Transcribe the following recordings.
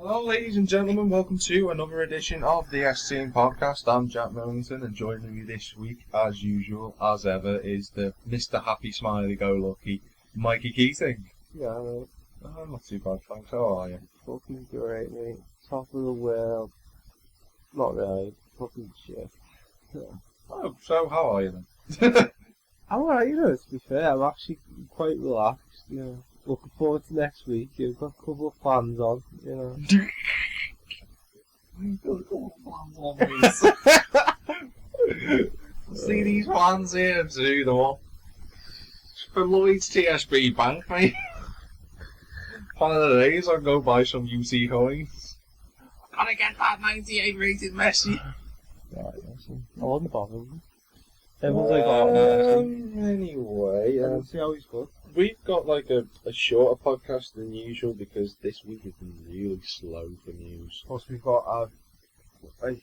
Hello ladies and gentlemen, welcome to another edition of the STN podcast. I'm Jack Millington, and joining me this week, as usual, as ever, is the Mr. Happy Smiley Go Lucky, Mikey Keating. Yeah, mate. Oh, not too bad, thanks. How are you? Fucking great, mate. Top of the world. Not really. Fucking shit. Yeah. Oh, so how are you then? I'm alright, to be fair. I'm actually quite relaxed, Looking forward to next week. You've got a couple of plans on, We've got a couple of plans on these. See these plans here, too, the one for Lloyd's TSB Bank, mate. One of the days I'll go buy some UC coins. I'm gonna get that 98 rated Messi. Right, I wasn't bothered. Everyone's like, oh, anyway, see how he's good. we've got like a shorter podcast than usual because this week has been really slow for news. Plus, we've got, we've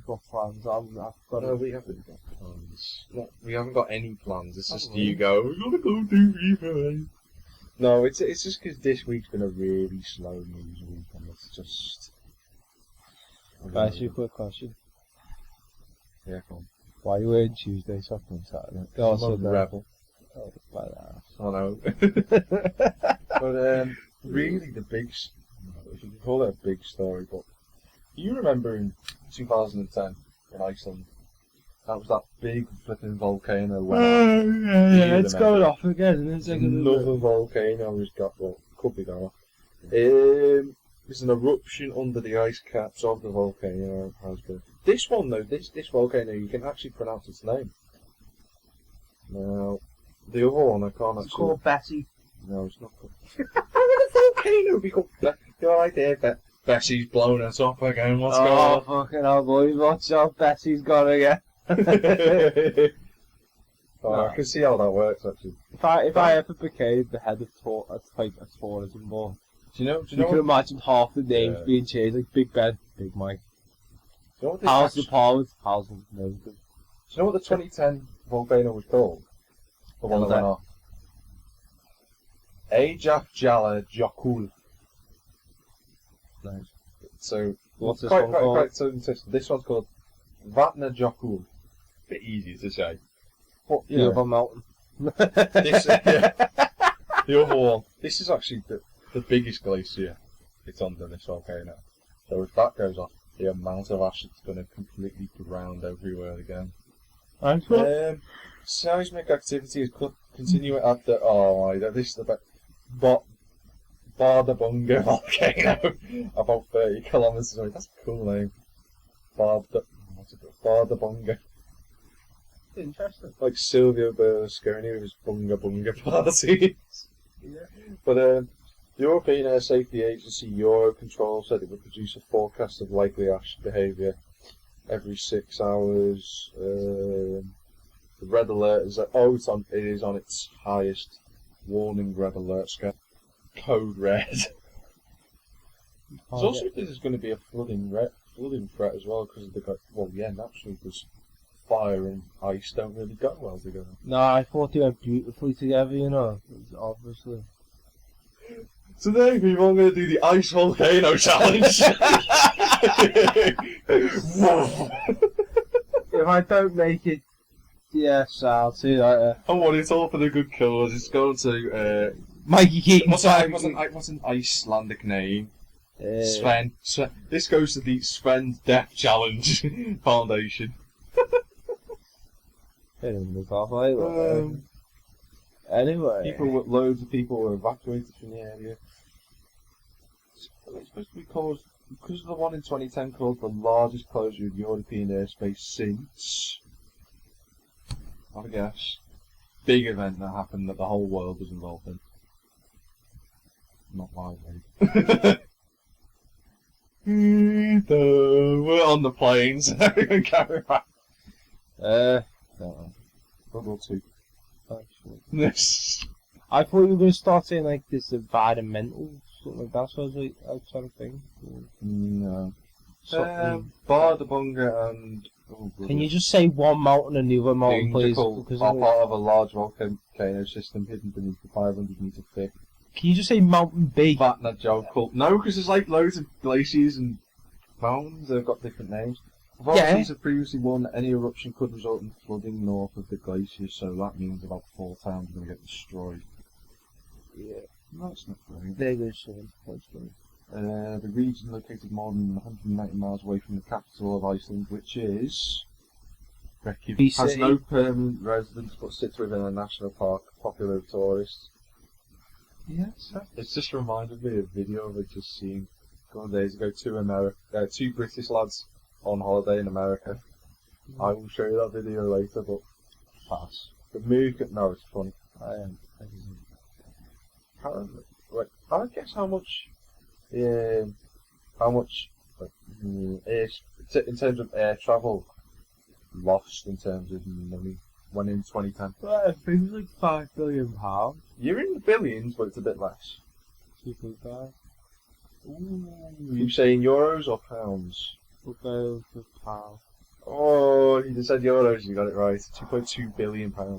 got plans. I've got. No, we haven't got plans. No, we haven't got any plans. It's just you go, we're gonna go do FIFA. No, it's just because this week's been a really slow news week, and it's just. Can I ask you a quick question? Yeah, come on. Why are you wearing Tuesday socks on Saturday? I'm a rebel. Oh, by that. I know. But really the big, if you can call it a big story, but you remember in 2010 in Iceland, that was that big flipping volcano went off. Yeah, it's going off again, isn't it? Another volcano has got, well, could be going off. There's an eruption under the ice caps of the volcano. Has been. This one though, this volcano, you can actually pronounce its name. Now, the other one I can't actually. It's called Betty. No, it's not called. How would a volcano be called? You're right there, Bessie's blown us up again. What's going on? Oh, fucking hell, boys. Watch out, Betty's gone again. No. I can see how that works actually. If I ever became the head of a tourism board, you can imagine half the names being changed, like Big Ben, Big Mike. How's the Parliament? How's the Millington? Do you know what the 2010 volcano was called? The one that went off. Ajak Jala Jokul. Nice. So, what's this one called? So this one's called Vatna Jokul. Bit easier to say. What, the other mountain. This, the other one. This is actually the biggest glacier. It's under this volcano. So if that goes off, the amount of ash is going to completely drown everywhere again. Seismic activity is continuing at the this is the Bardabunga volcano, about 30 kilometers away. That's a cool name. Bardabunga. Interesting. Like Silvio Berlusconi with his bunga bunga parties. Yeah. But the European Air Safety Agency Eurocontrol said it would produce a forecast of likely ash behaviour every 6 hours. The red alert is it is on its highest warning red alert scale. Code red. It's also because there's going to be a flooding threat as well because of naturally because fire and ice don't really go well together. No, I thought they went beautifully together, obviously. Today, people, I'm going to do the Ice Volcano Challenge. If I don't make it, yes, I'll see that. And what it's all for the good cause. It's going to Mikey Keating. What's an Icelandic name? Sven. This goes to the Sven Death Challenge Foundation. Anyway, Loads of people were evacuated from the area. It's supposed to be caused because of the one in 2010 caused the largest closure of European airspace since, I guess, big event that happened that the whole world was involved in. Not my way. We're on the planes. Everyone carry back. Don't know. World War II. This. I thought you were going to start saying like this environmental something like that. So I was like, I was trying to think. No. Bardabunga and. Can you just say one mountain and the other mountain, please? Because are part of a large volcano system hidden beneath the 500 metre thick Can you just say Mountain B? Vatna Jokul. No, because there's like loads of glaciers and mountains. They've got different names. Authorities have previously warned that any eruption could result in flooding north of the glaciers, so that means about 4 towns are going to get destroyed. Yeah. No, that's not great. There goes soon. The region located more than 190 miles away from the capital of Iceland, which is Reykjavik, has no permanent residents but sits within a national park, popular with tourists. Yes, it's just reminded me of a video of it just seen a couple of days ago. Two British lads on holiday in America. I will show you that video later, but pass. The movie, no, it's funny. I guess how much, in terms of air travel, lost in terms of money when in 2010. I think it was like £5 billion. You're in the billions, but it's a bit less. 2.5. Are you saying euros or pounds? We'll go for pounds. Oh, you just said euros. You got it right. £2.2 billion. But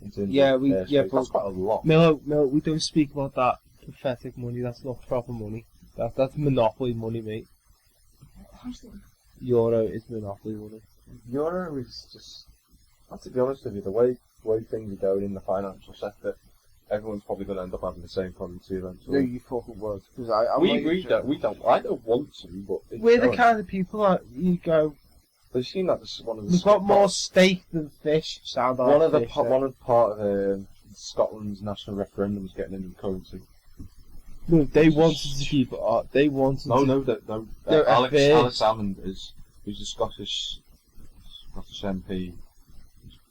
that's quite a lot. No, we don't speak about that pathetic money. That's not proper money. That's monopoly money, mate. Euro is monopoly money. Euro is just. To be honest with you, the way things are going in the financial sector, everyone's probably going to end up having the same problem too eventually. No, you fucking won't. We don't. I don't want to, but we're the kind of people that you go. They've seen that this is one of the. We've got more steak than fish. Sound like one of part of Scotland's national referendum was getting a new currency. No, they wanted to keep it up. They wanted. No. Alex Salmond who's a Scottish MP.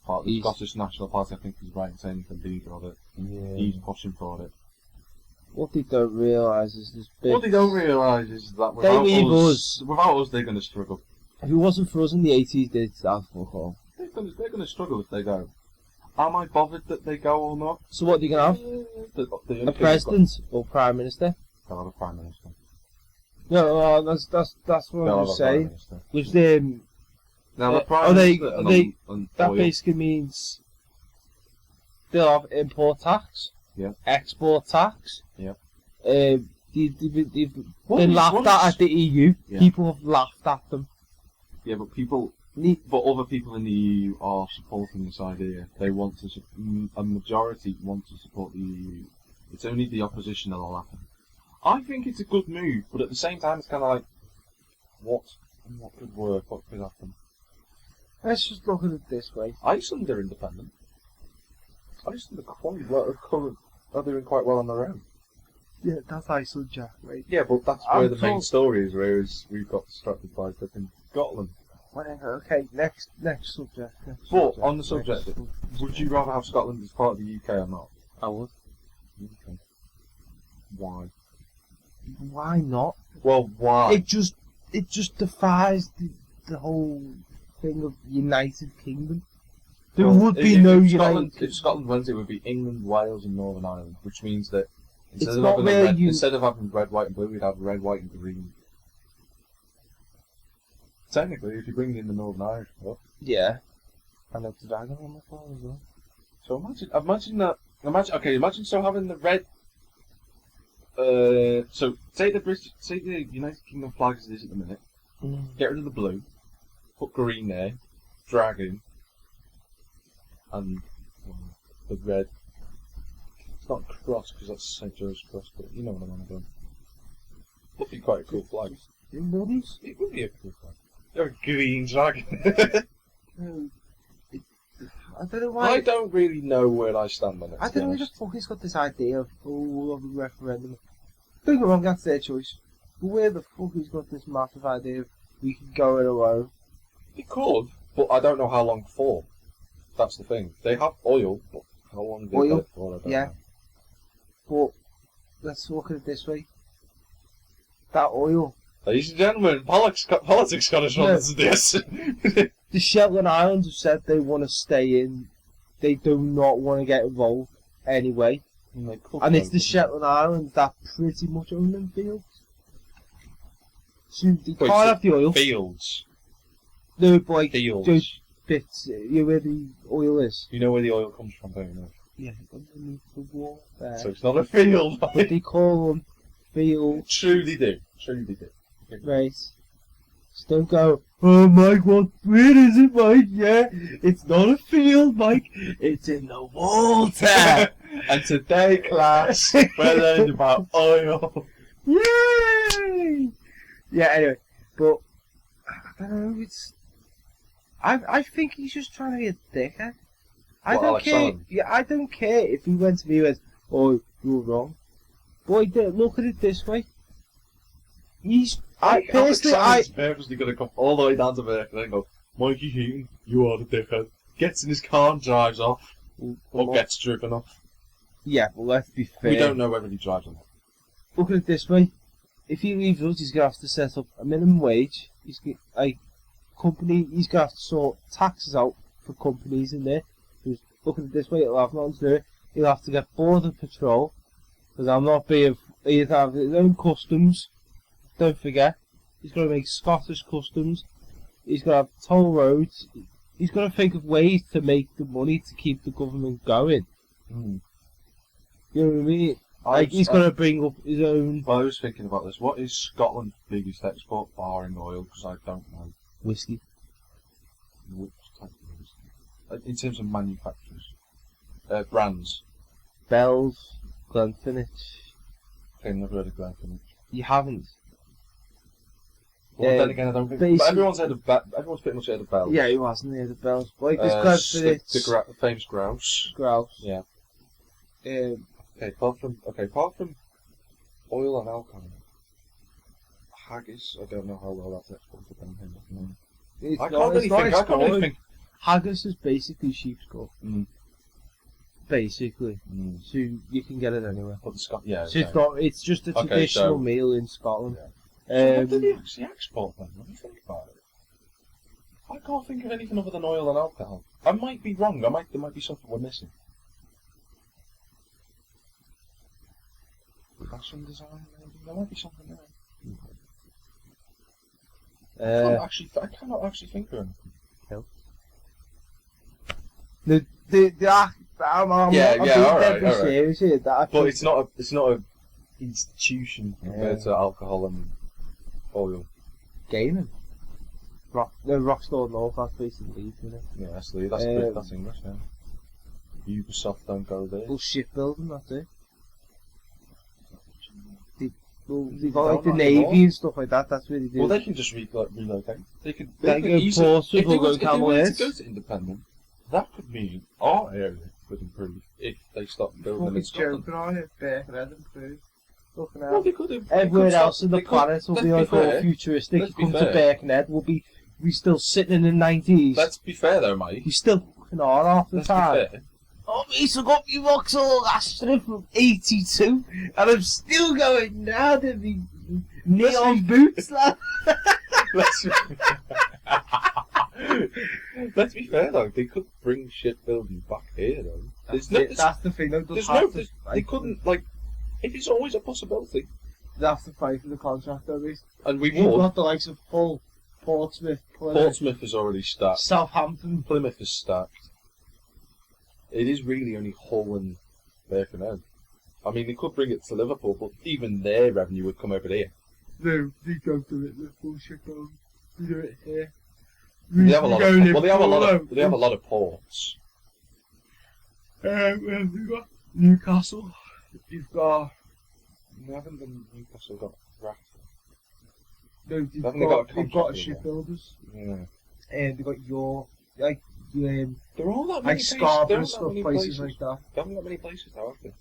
Part of the Scottish National Party, I think he's right in saying he's the leader of it. Yeah. He's pushing for it. What they don't realise is this big... What they don't realise is that without us, they're going to struggle. If it wasn't for us in the 80s, they'd start fuck all. They're going to struggle if they go. Am I bothered that they go or not? So what are you going to have? A president or prime minister? They'll have a prime minister. No, that's what I'm saying. With them... Now the prime minister that basically means they'll have import tax, export tax. They've been laughed at the EU. Yeah. People have laughed at them. Yeah, but other people in the EU are supporting this idea. They want to. A majority want to support the EU. It's only the opposition that will happen. I think it's a good move, but at the same time, it's kind of like, what could work? What could happen? Let's just look at it this way. Iceland are independent. Iceland are doing quite well on their own. Yeah, that's Iceland, Jack, right? Yeah, but that's where the main story is, whereas we've got distracted by flipping Scotland. Whatever, okay, next subject. On the subject, would you rather have Scotland as part of the UK or not? I would. Okay. Why? Why not? Well, why? It just defies the whole thing of United Kingdom. There would be no United. If Scotland went, it would be England, Wales, and Northern Ireland, which means that instead of having red, white, and blue, we'd have red, white, and green. Technically, if you bring in the Northern Irish stuff. Yeah. And a dragon on the floor as well. So imagine having the red. So say the United Kingdom flag as it is at the minute. Get rid of the blue. Put green there, dragon, and the red. It's not cross because that's St. Joe's cross, but you know what I'm on about. Would be quite a cool flag. It would be a cool flag. A green dragon. I don't know why. I don't really know where I stand on it. I don't know where the fuck he's got this idea of a referendum. Don't get me wrong, that's their choice. But where the fuck he's got this massive idea of we can go it alone? They could, but I don't know how long for. That's the thing. They have oil, but how long do they have for? I don't know. But let's look at it this way. That oil. Ladies and gentlemen, politics got us on to this. The Shetland Islands have said they want to stay in. They do not want to get involved anyway. And it's the Shetland Islands that pretty much own them fields. So they can't have the oil. Fields? No, but like, fields. Those bits, you know where the oil is? You know where the oil comes from, don't you know? Yeah, underneath the water. So it's not a field. But they call them fields. Truly do. Right. Just don't go, oh Mike, where is it, Mike? Yeah, it's not a field, Mike. It's in the water. And today, class, we learned about oil. Yay! Yeah, anyway, but I don't know, I think he's just trying to be a dickhead. I don't care. Yeah, I don't care if he went to me and went, oh, you're wrong. Boy, look at it this way. Alex purposely going to come all the way down to Berk and then go, Mikey Keating, you are the dickhead. Gets in his car and drives off. Or gets driven off. Yeah, but let's be fair. We don't know whether he drives or not. Look at it this way. If he leaves us, he's going to have to set up a minimum wage. He's going to have to sort taxes out for companies in there. Because look at it this way, it'll have nothing to do. He'll have to get border patrol. Because I'm not being... He'll have his own customs. Don't forget. He's got to make Scottish customs. He's got to have toll roads. He's got to think of ways to make the money to keep the government going. Mm. You know what I mean? He's got to bring up his own... Well, I was thinking about this. What is Scotland's biggest export barring oil? Because I don't know. Whiskey. Which type of whiskey? In terms of manufacturers. Brands. Bells. Glenfiddich. I've never heard of Glenfiddich. You haven't? Well, then again, I don't think... But everyone's pretty much heard of Bells. Yeah, he wasn't heard of Bells. Like this Glenfiddich. The famous grouse. Grouse. Yeah. Apart from oil and alcohol, haggis. I don't know how well that's exported down here. I can't really think. Haggis is basically sheep's gut. Mm. Basically, so you can get it anywhere. But yeah. So it's just a traditional meal in Scotland. Yeah. So what do they actually export then? Let me think about it. I can't think of anything other than oil and alcohol. I might be wrong. There might be something we're missing. Fashion design, maybe? There might be something there. I cannot actually think of anything. No. Alright. Serious here, but it's not a institution compared to alcohol and oil. Gaming. Rockstar North, that's based in Leeds, isn't it? Yeah, that's English, yeah. Ubisoft don't go there. Well, shipbuilding, that's it. They've got like the Navy and stuff like that, that's what they do. Well, they can just relocate. They can easily, if they were to go to independent, that could mean our area could improve if they stop building them in Scotland. Well, they could have. Everywhere else in the planet will be like all futuristic. Come to Birkenhead, we still sitting in the 90s. Let's be fair though, mate. We still fucking are half the time. Be fair. Oh, mate, I got me Vauxhall Astra from 82, and I'm still going now to be neon boots, lad. Let's be fair though, they could bring shipbuilding back here though. That's the thing, they couldn't, like, if it's always a possibility. They have to fight for the contract at least. And we You've would. got the likes of Hull, Portsmouth, Portsmouth is already stacked. Southampton. Plymouth is stacked. It is really only Hull and Birkenhead. I mean, they could bring it to Liverpool, but even their revenue would come over here. No, they don't do it Liverpool, Chicago. They do it here. They have a lot of ports. You've got Newcastle. You've got... They haven't done Newcastle got Rath. No, they've got shipbuilders. Yeah. And they've got York. There are all that many Scarborough and stuff, places like that. They haven't got many places now, have they?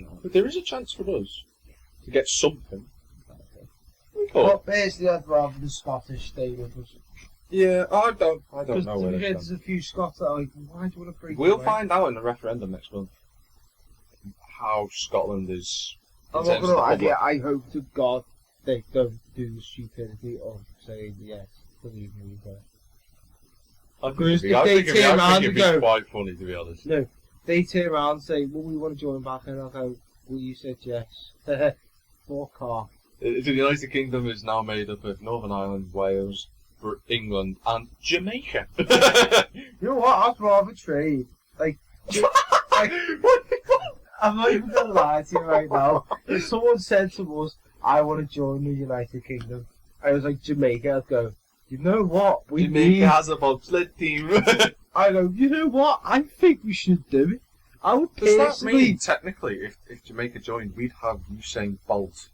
No. But there is a chance for us to get something. But basically, I'd rather the Scottish stay with us. Yeah, I don't know where there's a few Scots that are like, why do you want to break We'll find out in the referendum next month how Scotland is. I'm not going to lie, I hope to God they don't do the stupidity of saying yes, believe me. I think it'd be quite funny, to be honest. No, they turn around and say, well, we want to join back, and I'll go, well, you said yes. Fuck off. The United Kingdom is now made up of Northern Ireland, Wales, England, and Jamaica. You know what? I'd rather trade. Like, I'm not even gonna lie to you right now. If someone said to us, I want to join the United Kingdom, I was like, Jamaica, I'd go, you know what? Jamaica has a bobsled team. I go, you know what? I think we should do it. I would Does that personally... mean, technically, if Jamaica joined, we'd have Usain Bolt?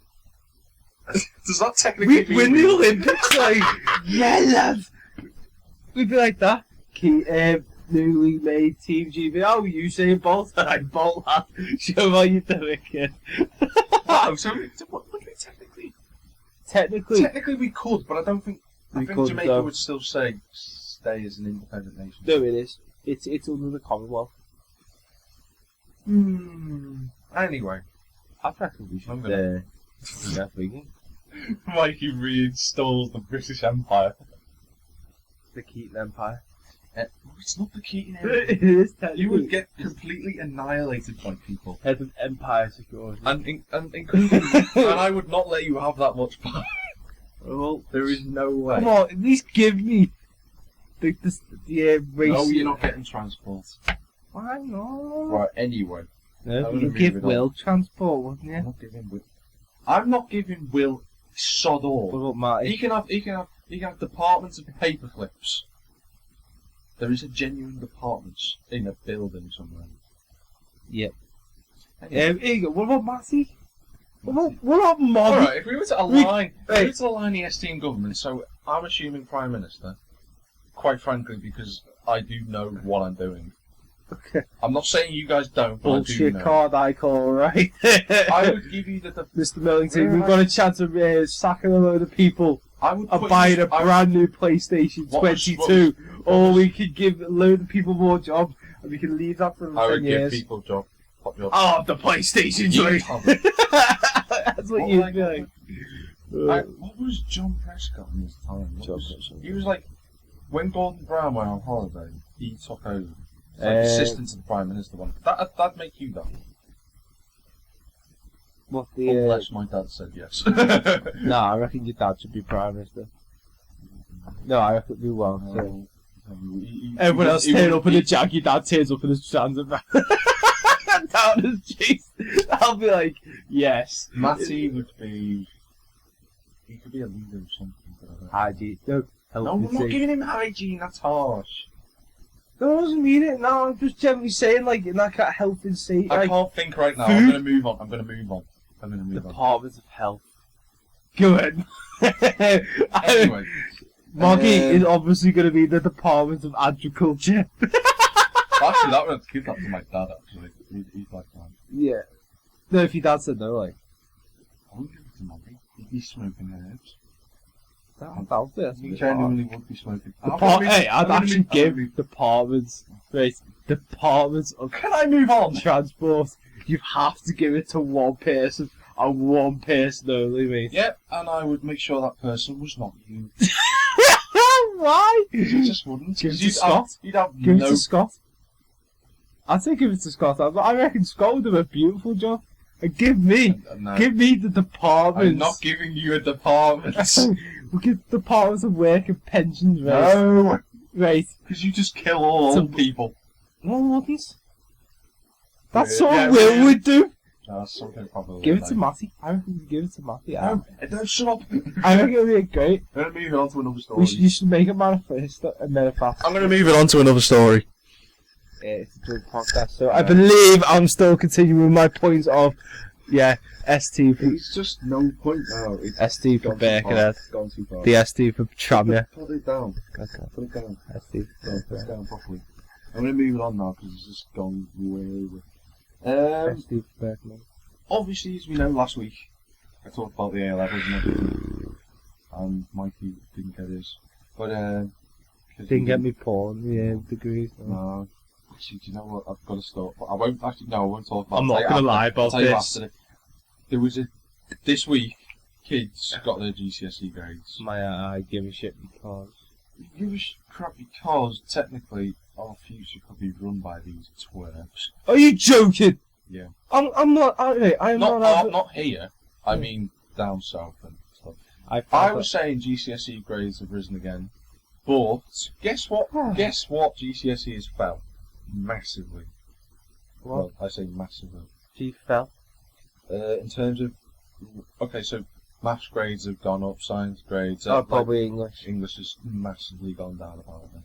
Does that technically We'd win the Olympics, like, yeah, lads! We'd be like that. Newly made Team GB. Oh, Usain Bolt. I'm Bolt, lad. Show how you do it, kid. Wow, so what would we technically... Technically we could, but I don't think... I think Jamaica would still stay as an independent nation. No, it is. It's under the Commonwealth. Anyway. I reckon we should... yeah, vegan. Mikey reinstalls the British Empire. The Keating Empire. It's not the Keating It Empire. is, You would get completely annihilated by people. Head of Empire Security. And I would not let you have that much power. Well, There is no way. come on, at least give me the race. No, you're not getting transport. Why not? Right, anyway. No, I'm you gonna give move it Will transport, wouldn't you? I'm not giving Will sod all. What about Marty? He can have departments of paper clips. There is a genuine department in a building somewhere. Yep. Anyway. Here you go. What about Matty? What about Moggy? Alright, if we were to align the STM government, so I'm assuming Prime Minister, quite frankly, because I do know what I'm doing. Okay. I'm not saying you guys don't, but Bullshit I do know. card I call, right? I would give you the Mr. Millington, we've got a chance of sacking a load of people I would and put buying you- a brand new PlayStation What was- 22, what or was- we could give a load of people more jobs, and we can leave that for I 10 would years. give people hot jobs. Oh, the PlayStation You 3! have it. That's what What you'd like- be like. What was John Prescott in his time? John Prescott. He was like, when Gordon Brown went on holiday, he took over. Like assistant to the Prime Minister one. That'd make you that. What the... Unless my dad said yes. No, I reckon your dad should be Prime Minister. No, I reckon we won't. So. Everyone else turn up in a jag, your dad turns up in his stands and down the street. I'll be like, yes. Matty would be... He could be a leader or something. But I don't know. Hygiene. No, No, I'm not giving him hygiene, that's harsh. No, I wasn't mean it. No, I'm just generally saying, like, in that kind of health and safety. I Like, can't think right now. food? I'm going to move on. Department of Health. Good. Anyway. Moggy is obviously going to be the Department of Agriculture. Actually, that would give that to my dad, actually. He's like that. Yeah. No, if your dad said no, like. I wouldn't give it to Moggy. He'd be smoking herbs. I doubt it. He genuinely would be smoking. Hey, I'd actually give departments, right, departments of Can I move on? transport. You have to give it to one person, and one person only, mate. Yep, and I would make sure that person was not you. Why? You just wouldn't. Give it to You'd Scott. You'd have Give no... it to Scott. I'd say give it to Scott. I reckon Scott would do a beautiful job. And give me the department. I'm not giving you a department. We'll give departments of work and pensions, right? No! Right. Because you just kill all old people. No, I wouldn't. That's Yeah, what yeah, Will yeah. would do. No, that's something probably. Give it to Matty. I reckon you give it to Matty. No, shut up. I reckon it'll be great. I'm going to move on to another story. You should make a manifesto. I'm going to move it on to another story. It's a good podcast, so I believe I'm still continuing my points of, ST for It's just no point now. It's ST for Birkenhead, It's gone too far. the ST for Tramia. Put it down. Okay. Put it down. ST for Put it down properly. I'm going to move it on now because it's just gone way over. ST for Birkenhead. Obviously, as we know, last week I talked about the A levels and everything, and Mikey didn't get his. But Didn't get me porn, degrees. No. Actually, do you know what? I've got to stop. But I won't actually. No, I won't talk about. I'm it. not gonna lie about I'll tell you this. after. There was this week. Kids got their GCSE grades. I give a shit because. Give a crap because technically our future could be run by these twerps. Are you joking? Yeah. I'm not. I'm Not here. I mean down south and stuff. I was saying GCSE grades have risen again, but guess what? Guess what? GCSE has fell massively. Well, I say massively. She fell. In terms of, okay, so maths grades have gone up, science grades. Probably English. English has massively gone down apparently.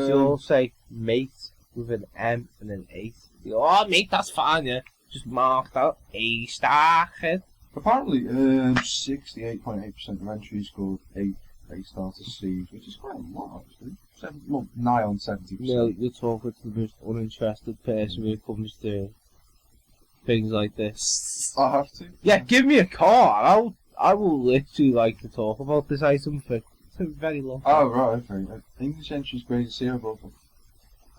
You all say mate with an M and an 8. You go, oh mate, that's fine, yeah. Just marked out A star. Apparently, 68.8% of entries scored 8 A-stars to C's, which is quite a lot actually. Nigh on 70%. No, you're talking to the most uninterested person when it comes to things like this. I have to. Yeah, give me a call. I will literally like to talk about this item for very long. Oh right, okay. English entries graded 0 above.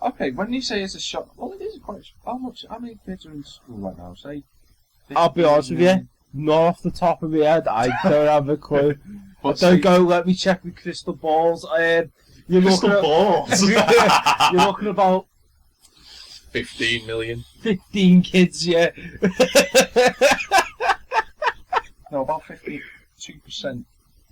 Okay, when you say it's a shock, well, it is quite. How many kids are in school right now? Say. 15, I'll be honest with you, not off the top of my head. I don't have a clue. But don't go. Let me check the crystal balls. You're crystal balls. You're looking about 15 million. 15 kids, yeah. No, about 52%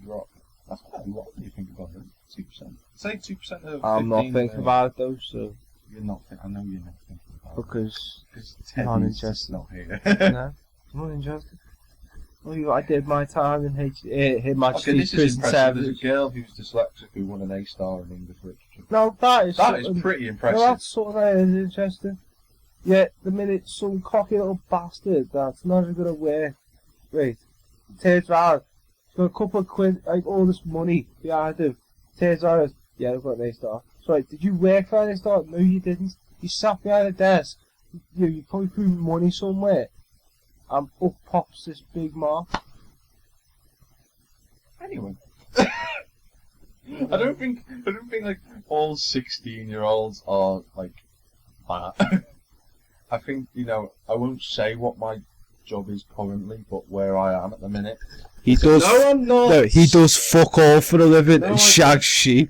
drop. That's quite a lot when you think about it. 2%. Say 2% of 15. I'm not thinking about it though, so. You're not. I know you're not thinking about because it. Because I'm not interested. Not here. No, I'm not interested. Well, I did my time in Okay, this is impressive. There's a girl who's dyslexic who won an A-star in English literature. No, that is pretty impressive. No, that's sort of interesting. Yeah, the minute some cocky little bastard that's never gonna work, wait, turns around, he's got a couple of quid, like all this money behind him, turns around, yeah, I've got an A-star. Sorry, did you work for an A-star? No, you didn't. You sat behind a desk. You probably threw money somewhere. And up pops this big mark. Anyway, I don't think like all 16-year-olds are like that. I think I won't say what my job is currently, but where I am at the minute. He does. No, I'm not. No, he does fuck all for a living and shags sheep.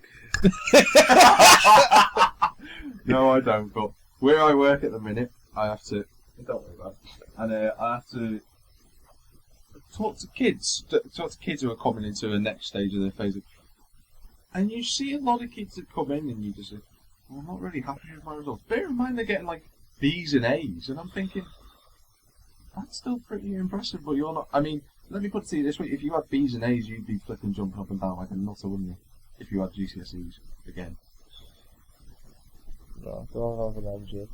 No, I don't. But where I work at the minute, I have to. Don't worry about it. And I have to talk to kids who are coming into the next stage of their phase. And you see a lot of kids that come in and you just say, well, I'm not really happy with my results. Bear in mind they're getting like B's and A's, and I'm thinking, that's still pretty impressive, but you're not. I mean, let me put it to you this way, if you had B's and A's, you'd be flipping, jumping up and down like a nutter, wouldn't you? If you had GCSEs again. No, don't have an MG.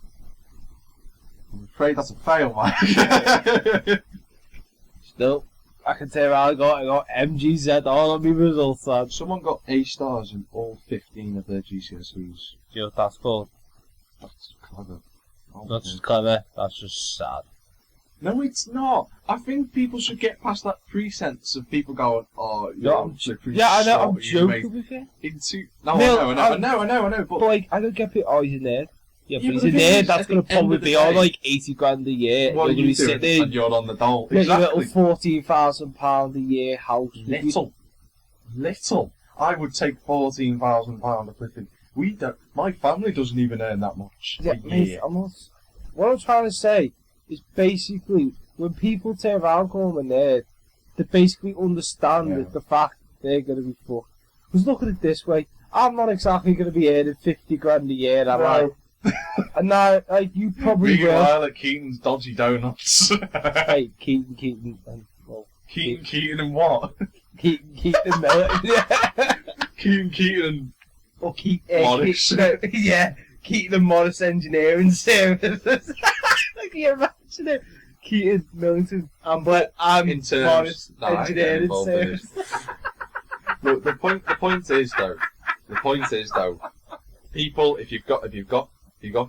I'm afraid that's a fail, Mike. Still, I can tell you I got MGZ all on my results, lad. Someone got A-stars in all 15 of their GCSEs. Do you know what that's called? That's clever. Not just clever, that's just sad. No, it's not. I think people should get past that pretense of people going, oh, I know, I'm joking with you. I know, but like, I don't get it, oh, he's a nerd. Yeah, but he's a nerd, that's going to probably be on like 80 grand a year. What are you doing? There, and you're on the dole. Exactly. Exactly. Your little £14,000 a year house. Little. I would take £14,000 a flipping. We don't. My family doesn't even earn that much a year. What I'm trying to say is basically when people turn around calling them a nerd, they basically understand the fact they're going to be fucked. Because look at it this way: I'm not exactly going to be earning 50 grand a year, am I? And now, you probably will. Meanwhile, at Keaton's Dodgy Donuts. Hey, Keaton, and well, Keaton and what? Keaton Miller. Keaton and. Or Keaton. Morris. Keaton and Morris Engineering Services. Can you imagine it? Keaton, Millington, and Morris Engineering Services. Look, the point is though, people, if you've got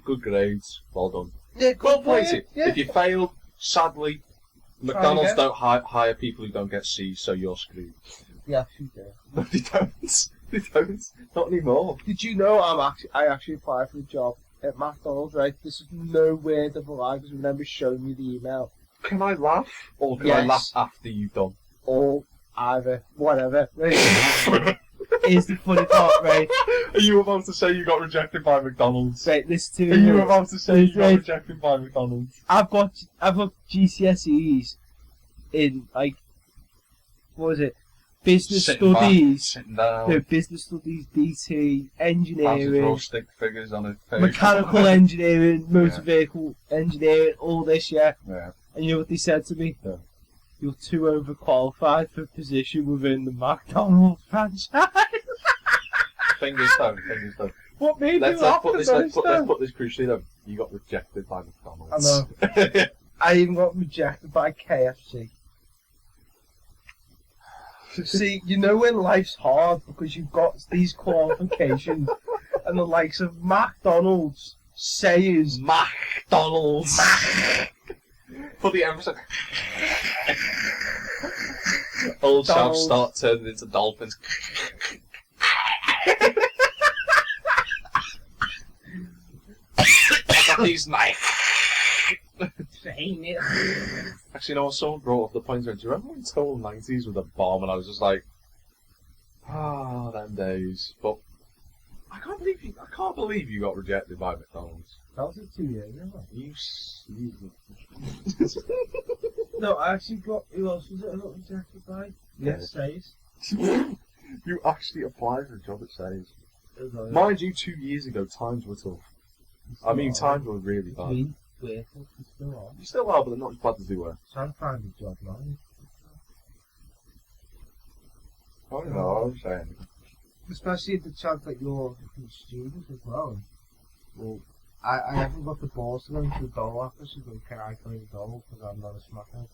good grades, well done. Yeah, well played. Yeah. If you failed, sadly, McDonald's don't hire people who don't get C's, so you're screwed. Yeah, you do. No, they don't. They don't. Not anymore. Did you know I actually applied for a job at McDonald's, right? This is no word of a lie because remember showing me the email. Can I laugh? Or can I laugh after you've done? Or either. Whatever. Right? Here's the funny part, right? Are you about to say you got rejected by McDonald's? Right, listen to me. Are you about to say you got right. rejected by McDonald's? I've got GCSEs in, like, what was it? business Sitting studies, sitting down. no, business studies, DT, Fancy engineering, draw stick figures on his page. mechanical engineering, motor vehicle engineering, all this, yeah. And you know what they said to me? Yeah. You're too overqualified for a position within the McDonald's franchise. Fingers down, fingers down. What made Let's you laugh put the this. most, Let's put this crucially though. You got rejected by McDonald's. I know. I even got rejected by KFC. See, you know when life's hard because you've got these qualifications and the likes of McDonald's, Sayers, McDonald's. Put the emphasis. Old chaps start turning into dolphins. I got these knives. Actually, no, someone brought up the point where, do you remember when Total 90s with a bomb and I was just like, them days. But I can't believe you got rejected by McDonald's. That was 2 years ago. You No, I actually got, who else was it I got rejected by? Yes, Sayers. You actually applied for a job at Sayers. Mind you, 2 years ago, times were tough. I mean, times were really bad. You still are, but they're not as bad as they were. Trying to find a job now. Oh no, I'm saying. Especially the chance that you're a student as well. Well, I haven't got the balls to go into the dole office and go, can I play the dole because I'm not a smacker.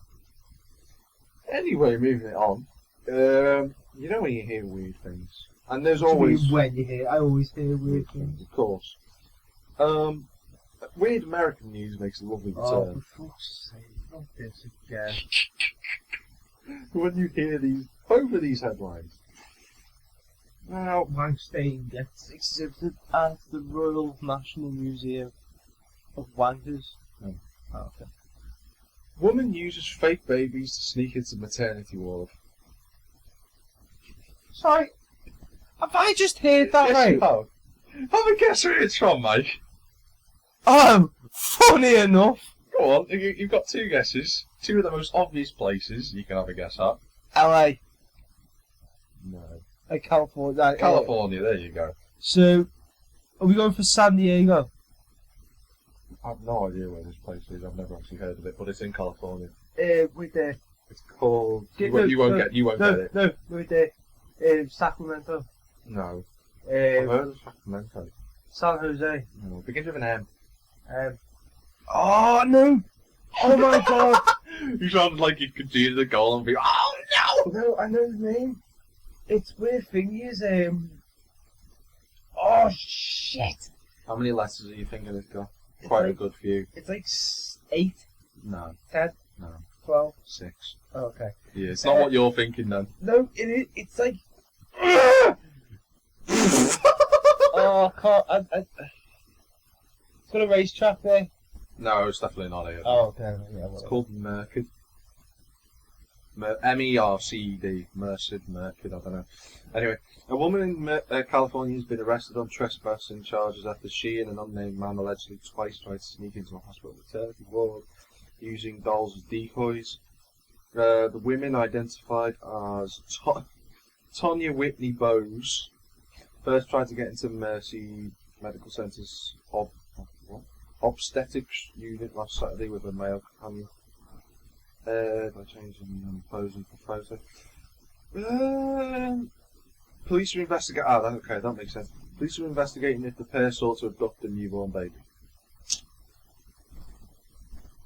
Anyway, moving it on. You know when you hear weird things, and there's always when you hear. I always hear weird things. Of course. Weird American news makes a lovely return. Oh, for fuck's sake! Not this again. When you hear both of these headlines. Now, Weinstein gets exhibited at the Royal National Museum of Wankers. Oh, okay. Woman uses fake babies to sneak into maternity ward. Sorry, have I just heard that Yes, right? you have. Have a guess where it's from, Mike. Oh, funny enough. Go on, you've got two guesses. Two of the most obvious places you can have a guess at. LA. No. California. California, there you go. So, are we going for San Diego? I have no idea where this place is. I've never actually heard of it, but it's in California. With the... It's called... You won't get it. No, with the... Sacramento. No. I've heard of Sacramento. San Jose. No, begins with an M. Oh, no! Oh my god! You sounded like you could do the goal and be, oh no! No, I know the name. It's where thing is, oh shit! How many letters are you thinking it's got? Quite a good few. It's like 8. No. 10. No. 12. 6. Oh, okay. Yeah, it's not what you're thinking then. No, it's like... Oh, I can't... It's got a racetrack there. No, it's definitely not here. Oh, okay. Yeah, it's called Merced. M-E-R-C-E-D. Merced, I don't know. Anyway, a woman in California has been arrested on trespassing charges after she and an unnamed man allegedly twice tried to sneak into a hospital maternity ward using dolls as decoys. The women identified as Tonya Whitney Bowes first tried to get into Mercy Medical Centre's obstetrics unit last Saturday with a male companion. By changing and posing for photo. Police are investigating. Okay, that makes sense. Police are investigating if the pair sought to abduct a newborn baby.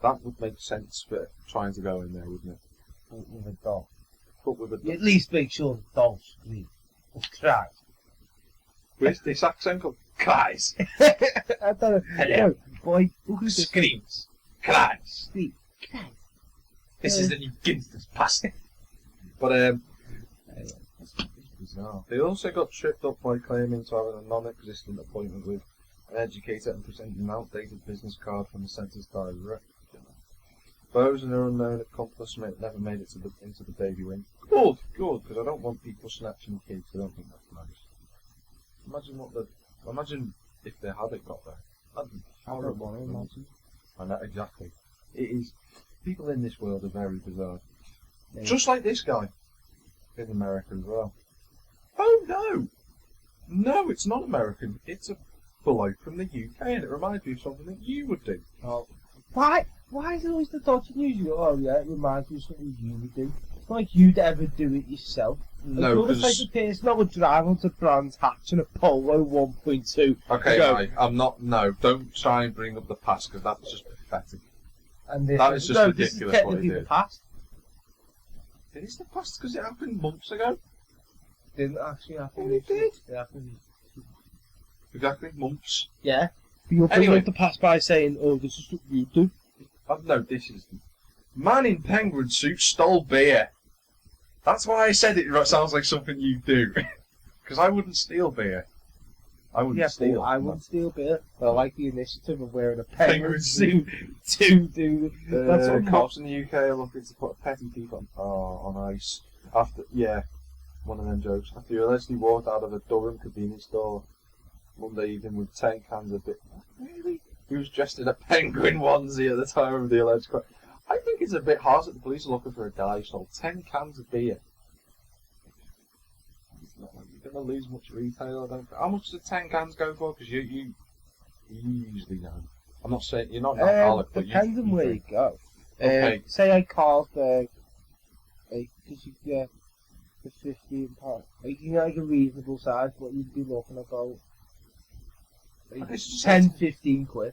That would make sense for trying to go in there, wouldn't it? With a doll. But with a doll. At least make sure the doll's scream. Or cry. Where's this accent called? Cries. I don't know. Hello. No, boy. Screams. Cries. Scream. Cries. This is the new gangster's pass. But it's bizarre. They also got tripped up by claiming to have a non-existent appointment with an educator and presenting an outdated business card from the centre's director. Bowes and her unknown accomplice never made it into the baby wing. Good, because I don't want people snatching kids. I don't think that's nice. Imagine if they had it got there. That'd be horrible. Imagine. I know, exactly. It is. People in this world are very bizarre. Yeah. Just like this guy. in America as well. Oh no! No, it's not American. It's a bloke from the UK, and it reminds me of something that you would do. Oh. Why is it always the dodgy news? You go, oh yeah, it reminds me of something you would do. It's not like you'd ever do it yourself. No, you're the type of person that would drive onto Brands Hatch in a Polo 1.2. Okay, go, Mike, I'm not. No, don't try and bring up the past because that's just pathetic. And that is just no, ridiculous. This is technically what he did. The past. It is the past because it happened months ago. Didn't actually happen. Oh, it did. It happened. Exactly, months. Yeah. But you're bringing up the past by saying, oh, this is what you do. No, this is... Man in penguin suit stole beer. That's why I said it sounds like something you do. Because I wouldn't steal beer. I wouldn't steal. I wouldn't steal beer. But I like the initiative of wearing a penguin suit to do... That's what cops in the UK are looking to put a petty thief on ice. After, one of them jokes. After he allegedly walked out of a Durham convenience store Monday evening with 10 cans of beer. Really? He was dressed in a penguin onesie at the time of the alleged crime. I think it's a bit harsh that the police are looking for a guy who stole 10 cans of beer. It's not like you're going to lose much retail, I don't think. How much does 10 cans go for? Because you usually know. I'm not saying you're not an alcoholic, but depends on where you go. Okay. Say I Carlsberg, because you get the £15. Like, you know, like a reasonable size, what you'd be looking about. 10-15 quid.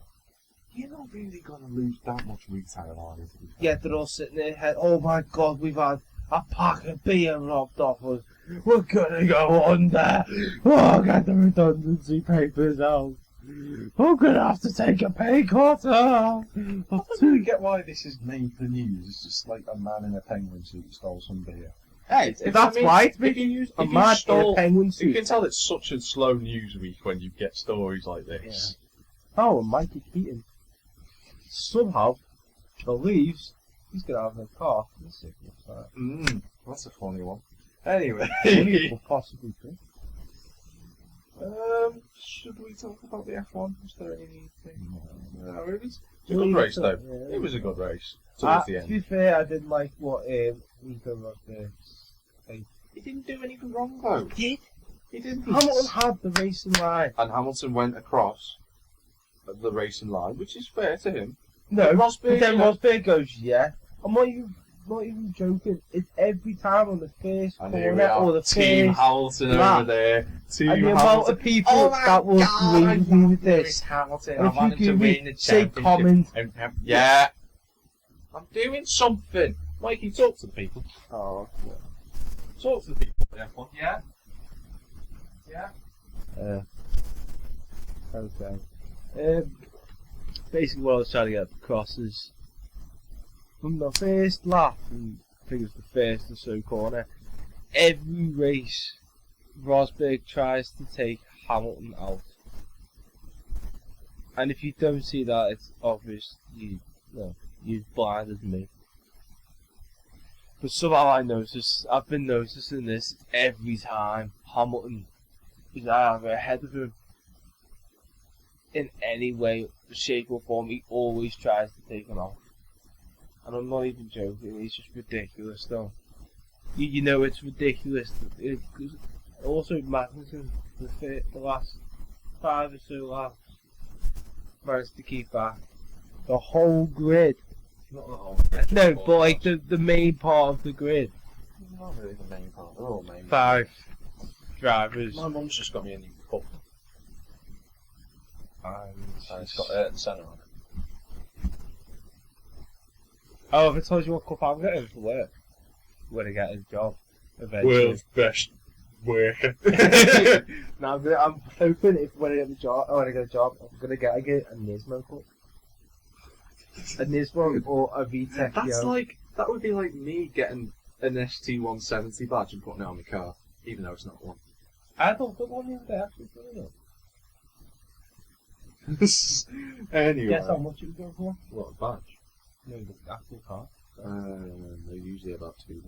You're not really going to lose that much retail, are you? Yeah, they're all sitting there, oh my god, we've had a pack of beer robbed off us. We're gonna go under. Oh, get the redundancy papers out. I'm gonna have to take a pay cut. I don't really get why this is made the news. It's just like a man in a penguin suit stole some beer. Hey, that's why it's making news. A man in a penguin suit. You can tell it's such a slow news week when you get stories like this. Yeah. Oh, and Mikey Keating somehow believes he's going to have a car for the sickness. That's a funny one. Anyway. Possibly true. Should we talk about the F1? Was there anything? No, it was a good race though. Yeah, it was a good race. Towards the end. To be fair, I didn't like what Nico Rosberg. He didn't do anything wrong though. He did. He didn't. Hamilton had the racing line. And Hamilton went across the racing line, which is fair to him. No, but then Rosberg goes, yeah. I'm not even joking. It's every time on the first corner or the Team first Hamilton lap. over there. Team and the Hamilton. amount of people that will agree with me with this. Hamilton. And I want him to win the say championship. comment. Yeah. I'm doing something. Mikey, talk to the people. Oh, yeah. Talk to the people. Yeah. Yeah. Okay. Basically, what I was trying to get across is from the first lap, and I think it was the first or so corner, every race, Rosberg tries to take Hamilton out. And if you don't see that, it's obvious you've blinded me. But somehow I've been noticing this every time Hamilton is either ahead of him in any way, shape or form. He always tries to take him out. And I'm not even joking, it's just ridiculous though. You know it's ridiculous. Also Magnussen, the last 5 or so laps, managed to keep back the whole grid. Not the whole grid. No, but like the main part of the grid. Not really the main part, they're all main. 5 drivers. My mum's just got me a new cup. And it's got Ayrton Senna on it. Oh, if I told you what cup I'm getting for work, when I get a job, eventually. World's best worker. No, I'm hoping when I get a job, I'm gonna get a Nismo cup. A Nismo or a VTEC. That would be like me getting an ST170 badge and putting it on my car, even though it's not one. I don't put one in there actually. Anyway. Guess how much it would go for? What, a badge? No, the actual car. They're usually about £2.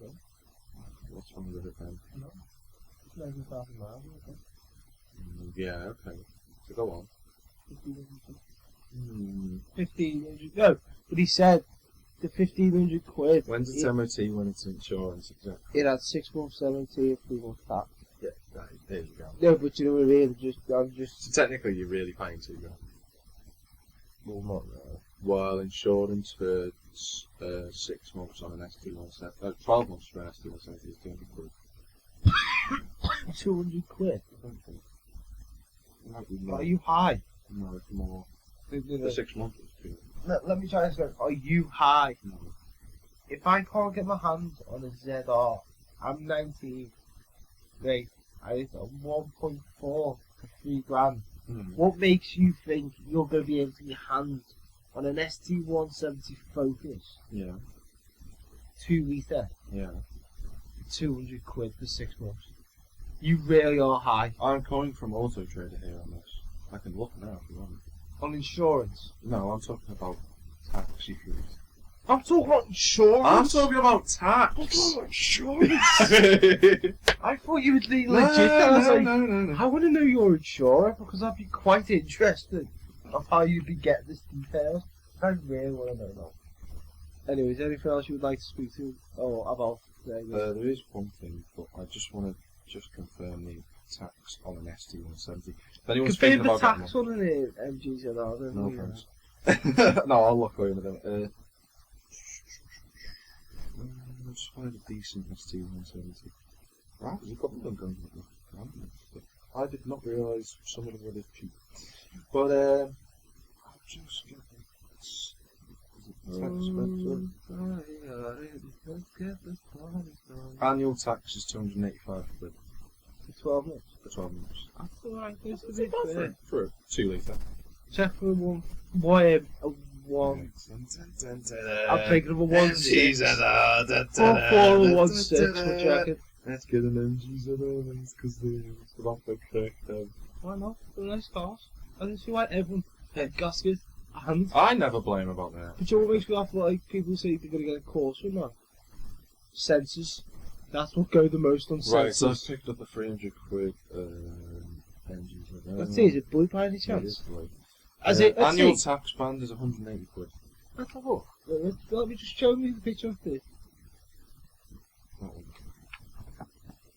No. What's wrong with it then? No. It's 11,000 miles, okay. Yeah, okay. So go on. 1,500. No, but he said the 1,500 quid. When's its MOT when it's insurance, exactly? It had 6 months MOT and 3 months tax. Yeah, there you go. No, but you know what I mean? I'm just... So technically you're really paying $2 grand. Well, not really. Well, insurance for 6 months on an ST170, 12 months for an ST170 is 200 quid. 200 quid? I don't think. It might be more. Are you high? No, it's more. For 6 months it's 200. Let me try this again. Are you high? No. If I can't get my hands on a ZR, I'm 19. Right, I hit a 1.4 for $3 grand. What makes you think you're going to be able to get your hands on an ST170 Focus? Yeah. 2 litre? Yeah. 200 quid for 6 months. You really are high. I'm coming from Auto Trader here on this. I can look now if you want. On insurance? No, I'm talking about taxi fees. I'm talking about insurance? I'm talking about tax! I'm talking about insurance! I thought you would be legit. No. I want to know your insurer because I'd be quite interested of how you'd be getting this details. I really want to know that. Anyways, anything else you would like to speak to or about today? There is one thing, but I just want to confirm the tax on an ST170. If anyone's confirm thinking the about tax on an MGZR. No thanks. No, I'll look away in a minute. Let's find a decent ST170. Right, there's a couple of them going on. I did not realise some of them were this cheap. But, I'll just get this. Annual tax is 285 quid. For 12 months? For 12 months. That's alright, that's a bit fair. For a 2 litre. Check for one. One. I'm thinking of a 1.6. 4.16, what do you reckon? Let's get an MGZR because they're not the correct. Why not? They're nice cars. I don't see why everyone head gasket and. I never blame about that. But you know what makes me laugh? Like people say they're gonna get a course from that. Sensors. That's what go the most on sensors. Right, so I picked up a 300 quid MGZR. Let's see, is it blue by any It chance? is blue. Annual tax band is 180 quid. Let's have a look. Let me just show me the picture of this. That one.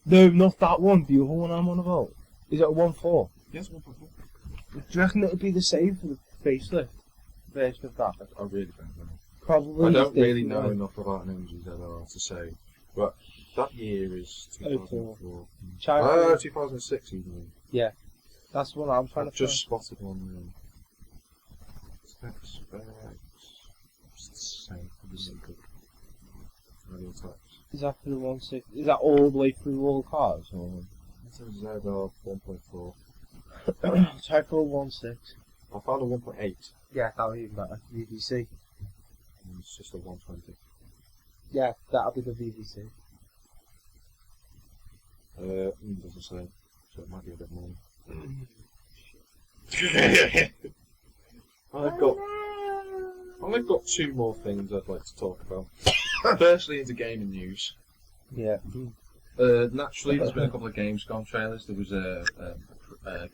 No, not that one. The other one I'm on about. Is it a 1.4? Yes, 1.4. Do you reckon it'll be the same for the facelift version of that? I really don't know. Probably. I don't really know enough about an MGZR to say, but that year is 2004. China. 2006 even. Yeah, that's the one I'm trying I've to just spotted one there. Tax specs. It's the same. Annual tax. Is that for the 1.6? Is that all the way through all cars? Or? It's a ZR 1.4. Try for a 1.6. I found a 1.8. Yeah, that would even better. VVC. It's just a 120. Yeah, that'll be the VVC. Doesn't say. So it might be a bit more. I've got 2 more things I'd like to talk about. Firstly, into gaming news. Yeah. Naturally, there's been a couple of Gamescom trailers. There was a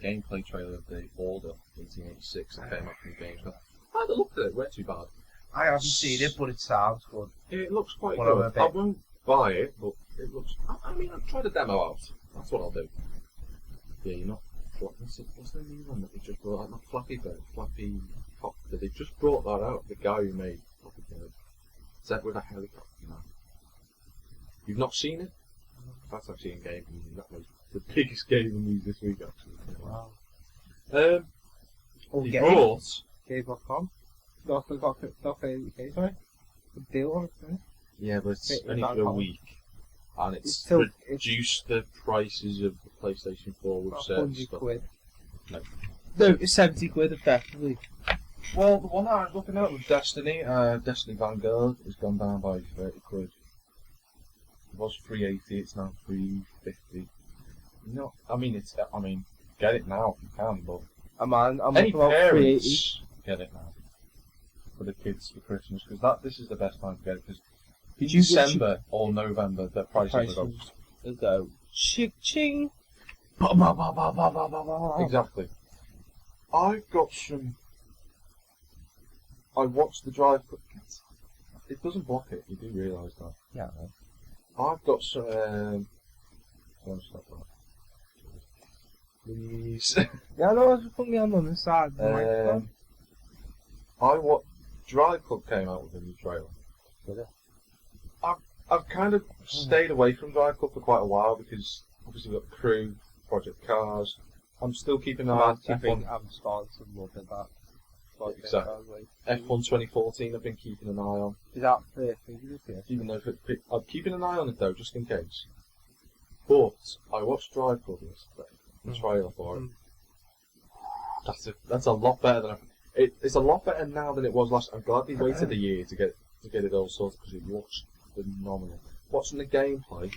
gameplay trailer of the Order 1886 that came up from Gamescom. I had a look at it, it weren't too bad. I haven't seen it, but it sounds good. It looks quite Well, good. I won't buy it, but it looks... I mean, I'll try the demo out. That's what I'll do. Yeah, you're not... What's the new one that they just brought out? Not Flappy Bird, Flappy Cop. They just brought that out. The guy who made Flappy Bird. Is that with a helicopter? No. You've not seen it? That's actually in gaming news. That was the biggest gaming news this week, actually. Wow. He brought... Game.com? Not the UK, sorry? The deal on it, right? Yeah, but it's only for a week. And it's reduced the prices of the PlayStation 4 with certain stuff. £100. No. No, it's 70 quid effectively. Well, the one that I was looking at was Destiny. Destiny Vanguard has gone down by 30 quid. It was 380, it's now 350. No, I mean, get it now if you can, but... I'm any about parents, get it now. For the kids for Christmas, because this is the best time to get it, because December or November, the prices will go ching. Exactly. I've got some... I watched the drive... it doesn't block it. You do realise that. Yeah. I've got some. Stop that. Please. Yeah, no, just put me on the side. Drive Club came out with a new trailer. Did it? I've kind of stayed away from Drive Club for quite a while because obviously we've got Crew, Project Cars. I'm still keeping an eye on F1. I'm starting to look at that. Exactly. F1 2014 I've been keeping an eye on. Is that fair figure? Even though I'm keeping an eye on it though, just in case. But I watched Drive Club yesterday. The trailer for it. That's a lot better than it's a lot better now than it was last. I'm glad they waited a year to get it all sorted because it looks phenomenal. Watching the gameplay,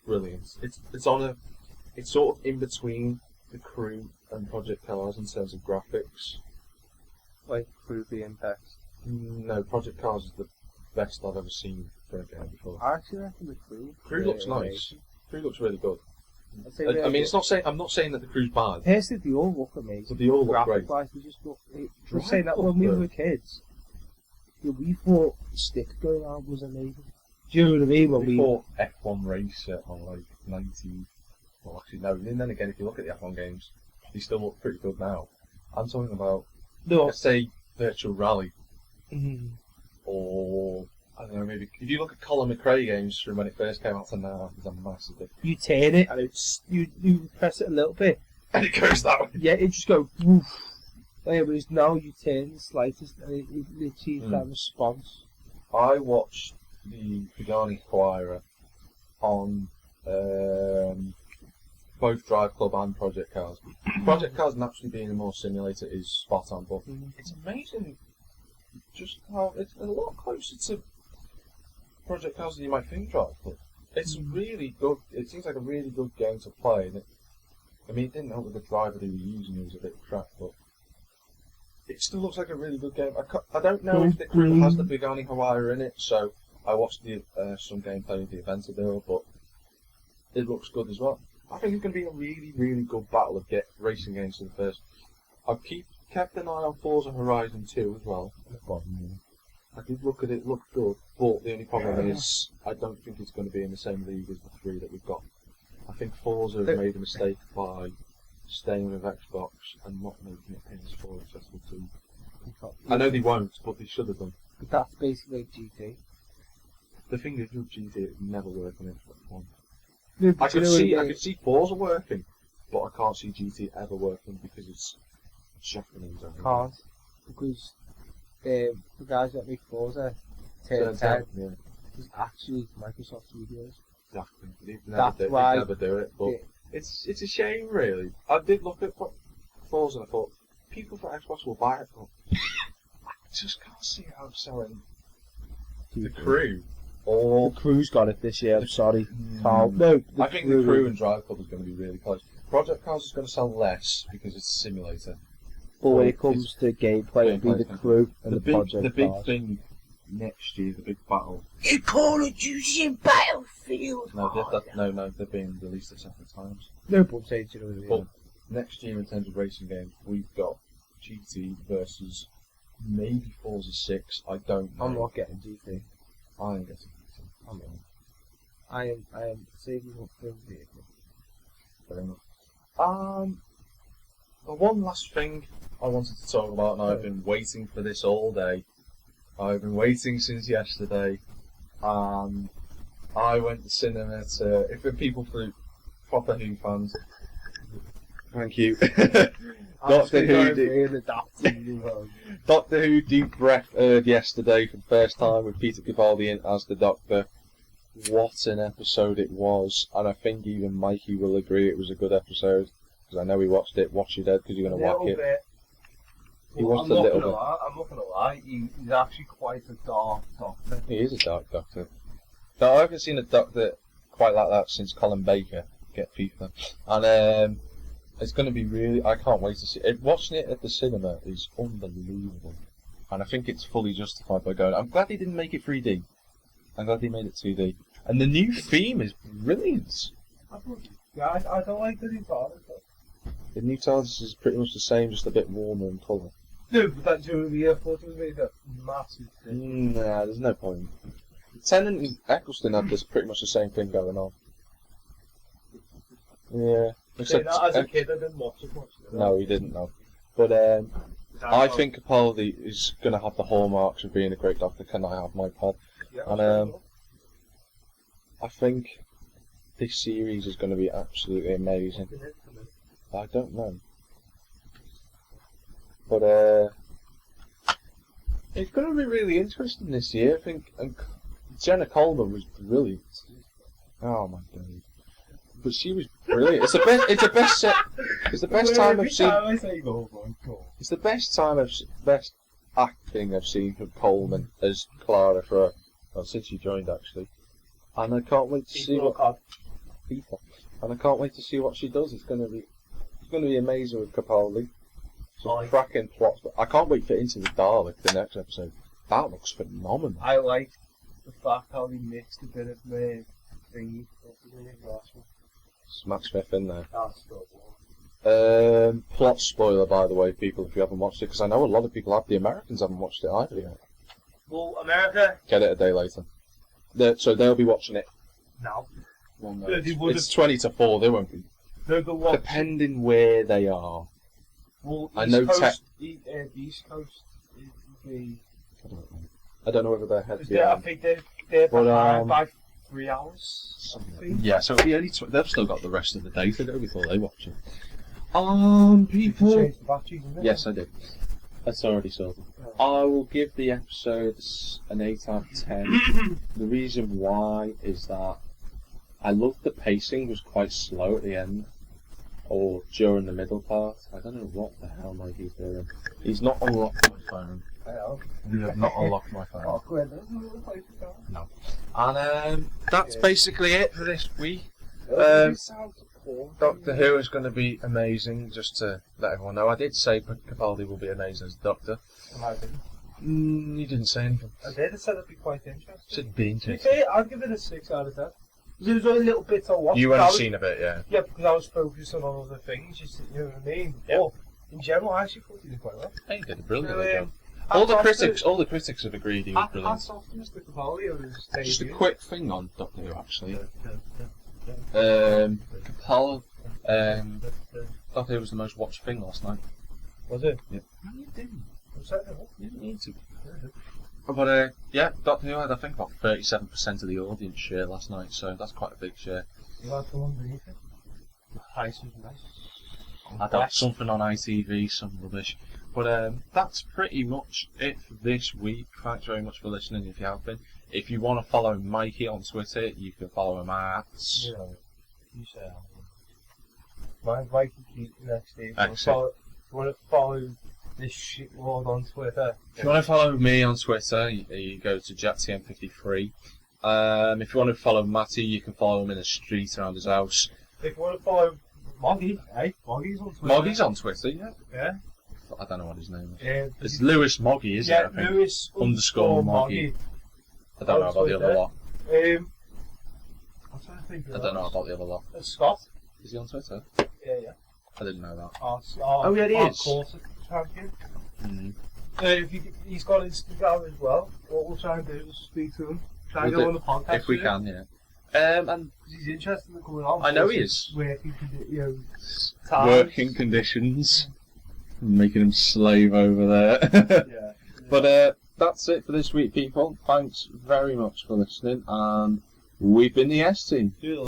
brilliant. It's sort of in between the Crew and Project Cars in terms of graphics. Like Crew being best. No, Project Cars is the best I've ever seen for a game before. I actually reckon the Crew. Crew looks nice. Crew looks really good. I mean, I'm not saying that the Crew's bad. Personally, they all look amazing. But they all look great. They just look. I'm saying that when we were kids, we thought stick going on was amazing. Do you know what I mean? When we thought F1 racer on like 90. Well, actually no. And then again, if you look at the F1 games, they still look pretty good now. I'm talking about, let's say, Virtual Rally, or I don't know, maybe if you look at Colin McRae games from when it first came out to now, there's a massive difference. You turn it and you press it a little bit, and it goes that way. Yeah, it just goes woof. Whereas now you turn the slightest and it literally is that response. I watched the Pagani Huayra on both Drive Club and Project Cars. Project Cars naturally being a more simulator is spot on, but it's amazing just how it's a lot closer to Project Cars than you might think Drive Club. It's really good. It seems like a really good game to play. And I mean, it didn't help with the driver they were using, it was a bit crap, but it still looks like a really good game. I don't know if the Crew has the Pagani Huayra in it, so I watched some gameplay of the Aventador, but it looks good as well. I think it's going to be a really, really good battle of racing games for the first. I've kept an eye on Forza Horizon 2 as well. I did look at it, it looked good, but the only problem is I don't think it's going to be in the same league as the three that we've got. I think Forza have made a mistake by staying with Xbox and not making it PS4 accessible too. I know they won't, but they should have done. But that's basically GT. The thing is with GT, it never worked on Xbox One. No, I could see Forza working, but I can't see GT ever working because it's Japanese. Can't, because the guys that make Forza, Turn 10, is actually Microsoft Studios. Exactly. They never do it, but it's a shame, really. I did look at Forza and I thought, people for Xbox will buy it, but I just can't see how selling the Crew. Or the Crew's got it this year, I'm sorry. No, I think the Crew and Drive Club is going to be really close. Project Cars is going to sell less because it's a simulator. But when it comes to gameplay, it'll be the Crew and the Project The big Cars. thing next year, the big battle. You Call of Duty and Battlefield! No, they're being released at separate times. No, but I'm saying, you know what I mean? But next year, in terms of racing games, we've got GT versus maybe Forza 6. I don't know. I'm not getting GT. I am getting GT. I am saving up for a vehicle. Fair enough. The one last thing I wanted to talk about, and I've been waiting for this all day. I've been waiting since yesterday. I went to cinema to, if we're people for proper Who fans, thank you. Doctor Who Deep Breath yesterday for the first time with Peter Capaldi in as the Doctor. What an episode it was, and I think even Mikey will agree it was a good episode, because I know he watched it. Watch it, Ed, because you're going to whack it. He watched a little bit. I'm not going to lie, he's actually quite a dark Doctor. He is a dark Doctor. Now, I haven't seen a Doctor quite like that since Colin Baker, get FIFA. And it's going to be really, I can't wait to see it. Watching it at the cinema is unbelievable. And I think it's fully justified by going. I'm glad he didn't make it 3D. I'm glad he made it 2D. And the new theme is brilliant. Yeah, I don't like the new TARDIS. The new TARDIS is pretty much the same, just a bit warmer in colour. No, but that during the year, I thought it was made a massive thing. Nah, there's no point. Tennant and Eccleston had this pretty much the same thing going on. Yeah. Except, As a kid, I didn't watch it much. No, he didn't know. But I think Capaldi is going to have the hallmarks of being a great doctor. Can I have my pod? Yeah, And I think this series is going to be absolutely amazing. I don't know. But it's going to be really interesting this year. I think Jenna Coleman was brilliant. Oh my god! But she was brilliant. It's the best. It's the best set. It's the best time I've seen. It's the best acting I've seen from Coleman as Clara for since she joined actually. And I can't wait to see what people. And I can't wait to see what she does. It's going to be amazing with Capaldi. Some cracking plots. But I can't wait for Into the Dalek, the next episode. That looks phenomenal. I like the fact how they mixed a bit of thingy. Matt Smith in there. That's still Plot spoiler, by the way, people, if you haven't watched it, because I know a lot of people have. The Americans haven't watched it either yet. Well, America. Get it a day later. So they'll be watching it. No. Well, no, it's 20 to 4. They won't be. Depending where they are. Well, I know East Coast is the. I don't know whether they're head. I think they're behind by 3 hours. Something. Yeah, so it'll be only they've still got the rest of the day to go before they watch it. People. Change the batteries, isn't it? Yes, I did. That's already sorted. I will give the episodes an 8 out of 10. The reason why is that I loved the pacing was quite slow at the end. Or during the middle part. I don't know what the hell Mikey's doing. He's not unlocked my phone. You have not unlocked my phone. No. And that's basically it for this week. Doctor Who is going to be amazing, just to let everyone know. I did say Capaldi will be amazing as Doctor. You didn't say anything. I did. I said it'd be quite interesting. Should be interesting. To be fair, I'd give it a 6 out of 10. There was only little bits I watched. You hadn't seen a bit, yeah. Yeah, because I was focused on all other things, you know what I mean? Yeah. But in general, I actually thought he did quite well. Yeah, he did a brilliant job. All the critics have agreed he was brilliant. Hats off to Mr. Capaldi on his debut. Just a quick thing on Doctor Who, actually. Capaldi, Doctor Who was the most watched thing last night. Was it? Yeah. How are you doing? You didn't need to. But yeah, Doctor Who had I think about 37% of the audience share last night, so that's quite a big share. You had the one beneath it? Nice was nice. I got something on ITV, some rubbish. But that's pretty much it for this week. Thanks very much for listening if you have been. If you want to follow Mikey on Twitter, you can follow him at... You say mine's Mikey Keating next day. If you want to follow this shitlord on Twitter. If you want to follow me on Twitter, you go to JackTM53. If you want to follow Matty, you can follow him in the street around his house. If you want to follow Moggy, Moggy's on Twitter. Moggy's on Twitter, yeah. Yeah. I don't know what his name is. It's Lewis Moggy, isn't it? I think? Lewis _ Moggy. I don't know about the other lot. I'm trying to think of I don't know about the other lot. Scott. Is he on Twitter? Yeah. I didn't know that. Oh yeah, he is. Champion. He's got Instagram as well. What we'll try and do is speak to him. Try and go on the podcast. If we can, yeah. And he's interested in coming on. I know he is. Working conditions. Making him slave over there. Yeah. But that's it for this week, people. Thanks very much for listening, and we've been the S Team.